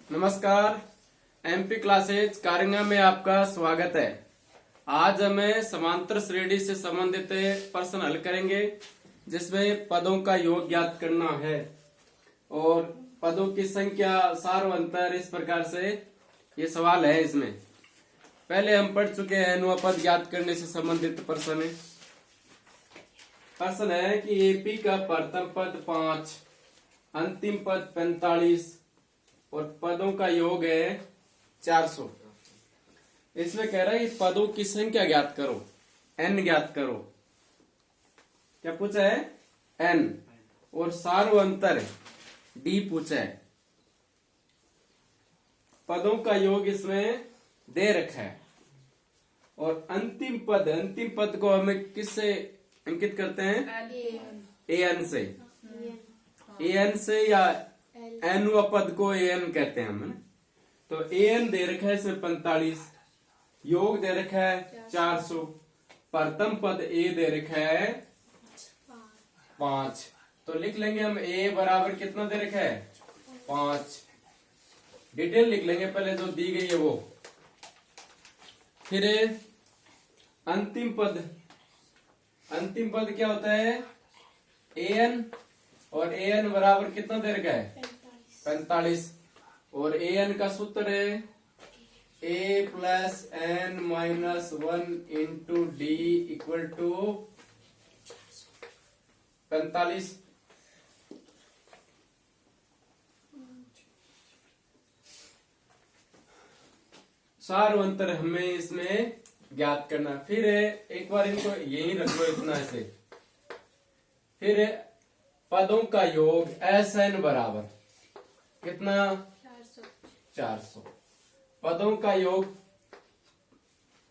नमस्कार। MP classes कारिंगा में आपका स्वागत है। आज हमें समांतर श्रेणी से संबंधित प्रश्न हल करेंगे जिसमें पदों का योग ज्ञात करना है और पदों की संख्या सार व अंतर इस प्रकार से ये सवाल है। इसमें पहले हम पढ़ चुके हैं अनुपद ज्ञात करने से संबंधित प्रश्न है कि एपी का प्रथम पद 5, अंतिम पद 45 और पदों का योग है 400। इसमें कह रहा है कि पदों की संख्या ज्ञात करो, n ज्ञात करो। क्या पूछा है? n। और सार व अंतर d पूछा है। पदों का योग इसमें दे रखा है और अंतिम पद को हमें किससे अंकित करते हैं? an से। an से या अनुपद को an कहते हैं हम। तो an दे रखा है इसमें 45, योग दे रखा है 400, प्रथम पद a दे रखा है 5। तो लिख लेंगे हम a बराबर कितना दे रखा है? 5। डिटेल लिख लेंगे पहले जो दी गई है वो। फिर अंतिम पद क्या होता है? an और an बराबर कितना दे रखा है? 45। और an का सूत्र है a plus n minus 1 into D equal to 45। सार व अंतर हमें इसमें ज्ञात करना। फिर एक बार इनको यही रखो इतना ऐसे। फिर पदों का योग Sn बराबर कितना? 400। पदों का योग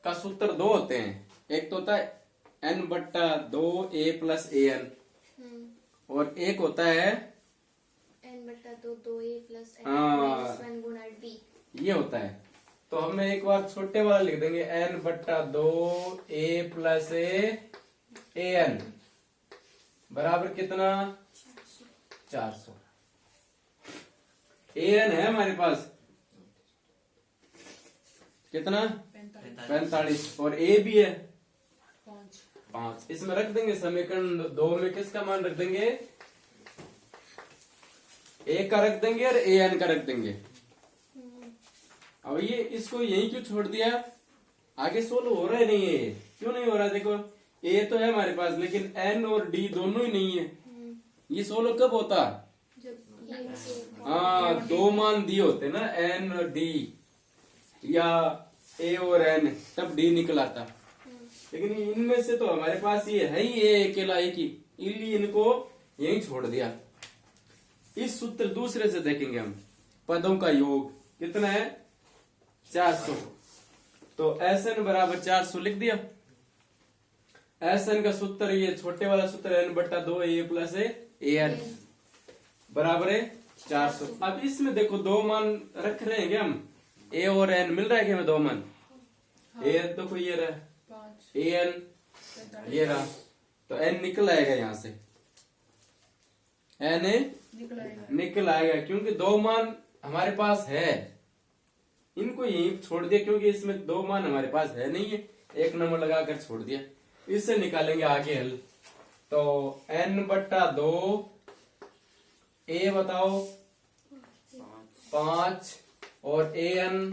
का सूत्र दो होते हैं। एक तो होता है n/2 a प्लस an और एक होता है n/2 2a प्लस n हाँ। 1 गुणा d। ये होता है। तो हमें एक बार छोटे वाला लिख देंगे n/2 a प्लस an बराबर कितना? 400। an है हमारे पास कितना? 45 और a भी है 5। इसमें रख देंगे समीकरण 2 में किसका मान रख देंगे? a का रख देंगे और an का रख देंगे। अब ये इसको यही क्यों छोड़ दिया? आगे सोल्व हो रहा है नहीं है? क्यों नहीं हो रहा? देखो a तो है हमारे पास लेकिन n और d दोनों ही नहीं है। ये सोल्व कब होता? हाँ, दो मान दिए होते ना n और d या a और n, तब d निकल आता। लेकिन इनमें से तो हमारे पास ये है ही a अकेला एक ही, इसलिए इनको यही छोड़ दिया। इस सूत्र दूसरे से देखेंगे हम। पदों का योग कितना है? 400। तो Sn बराबर 400 लिख दिया। Sn का सूत्र ये छोटे वाला सूत्र n/2 a प्लस an बराबर है 400। अब इसमें देखो दो मान रख रहे हैं क्या हम? a और n मिल रहा है क्या हमें दो मान? a देखो ये रहा, an ये रहा, तो n निकल आएगा यहां से। n निकल आएगा क्योंकि दो मान हमारे पास है। इनको यही छोड़ दिया क्योंकि इसमें दो मान हमारे पास है नहीं है, एक नंबर लगाकर छोड़ दिया। इससे निकालेंगे आगे हल। तो n/2 a बताओ 5 और an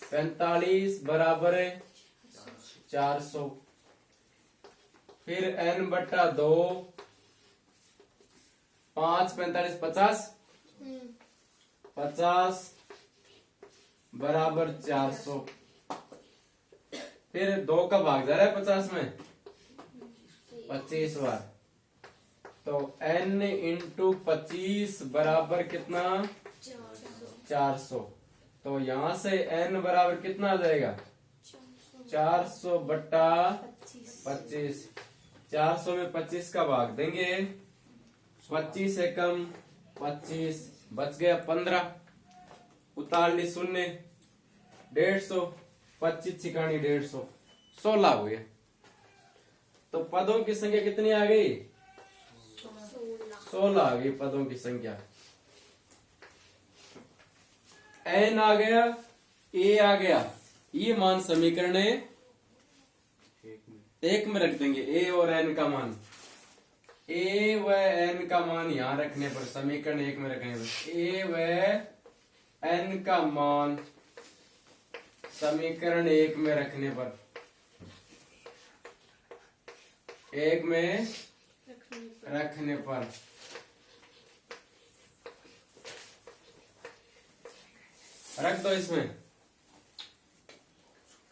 45 बराबर है 400। फिर n/2 5 45 50 बराबर 400। फिर 2 का भाग जा रहा है 50 में 25 बार, तो n इंटू 25 बराबर कितना? 400। तो यहां से n बराबर कितना आ जाएगा? 400 बट्टा 25। 400 में 25 का भाग देंगे, 25 से कम 25 बच गया 15, उतार ली शून्य, 150, 25 छिकानी 150, 16 हो गया। तो पदों की संख्या कितनी आ गई? 16 आ गई पदों की संख्या। n आ गया, a आ गया, ये मान समीकरण एक में रख देंगे। a और n का मान, a व n का मान यहां रखने पर, समीकरण एक में रखने पर a व n का मान समीकरण एक में रखने पर, एक में रखने पर रख दो। इसमें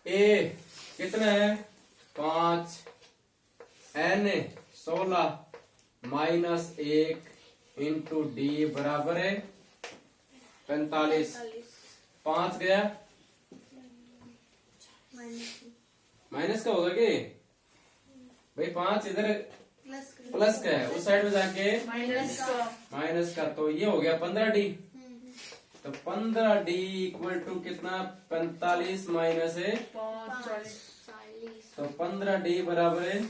a कितना है 5, n 16 माइनस 1 इंटू डी बराबर है 45। 5 गया, माइनस का होगा कि भाई 5 इधर प्लस का है, उस साइड में जाके माइनस का, तो ये हो गया 15d। तो 15d इक्वल टू कितना 45 माइनस है 40। तो 15d बराबर है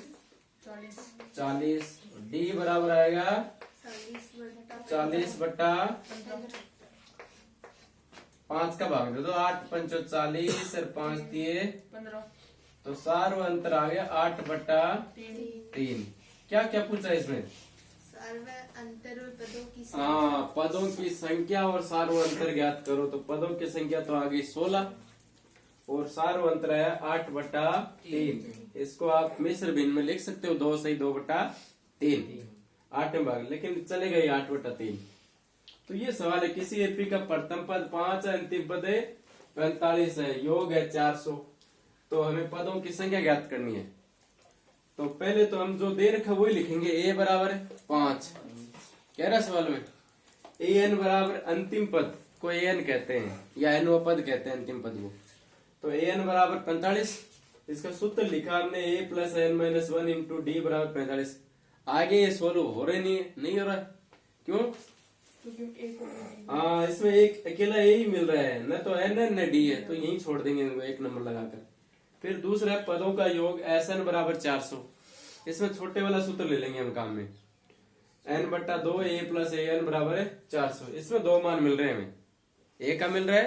40। d बराबर आएगा 40 बटा 5 का भाग दे दो, 8 पंचो 40 और 5 दिए 15। तो सार्व अंतर आ गया 8 बटा 3। क्या क्या पूछा इसमें? अंतर और पदों की हाँ, पदों की संख्या और सार्व अंतर ज्ञात करो। तो पदों की संख्या तो आ गई 16 और सार्व अंतर आया 8 बटा 3। इसको आप मिश्र भिन्न में लिख सकते हो 2 सही 2 बटा 3 8 में भाग, लेकिन चलेगा ये 8 बटा 3। तो ये सवाल है, किसी एपी का प्रथम पद 5 है, अंतिम पद है 45 है, योग है 400। तो हमें पदों की संख्या ज्ञात करनी है। तो पहले तो हम जो दे रखा वही लिखेंगे। a बराबर 5 कह रहा सवाल में, an बराबर अंतिम पद को an कहते हैं या nवा पद कहते हैं अंतिम पद को। तो an बराबर 45, इसका सूत्र लिखा हमने a plus n minus 1 into D बराबर 45। आगे ये सोल्व हो रहे नहीं हो रहा है, क्यों? हाँ, इसमें एक अकेला a ही मिल रहा है, न तो n है न d है, तो यही छोड़ देंगे इनको एक नंबर लगाकर। फिर दूसरा है पदों का योग Sn बराबर 400। इसमें छोटे वाला सूत्र ले लेंगे हम काम में, n बट्टा 2 a प्लस an बराबर है 400। इसमें दो मान मिल रहे हैं हमें, a का मिल रहा है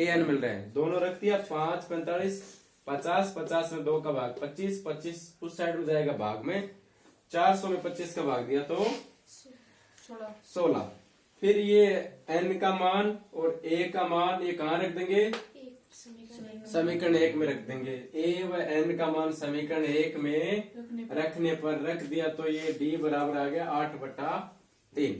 an मिल रहा है, दोनों रख दिया 5 45 50 50 में 2 का भाग 25 25 उस साइड में जाएगा भाग में, 400 में 25 का भाग दिया तो 16। फिर ये n का मान और a का मान ये कहाँ रख देंगे? समीकरण एक में रख देंगे। a व n का मान समीकरण एक में रखने पर रख दिया तो ये d बराबर आ गया 8 बटा 3।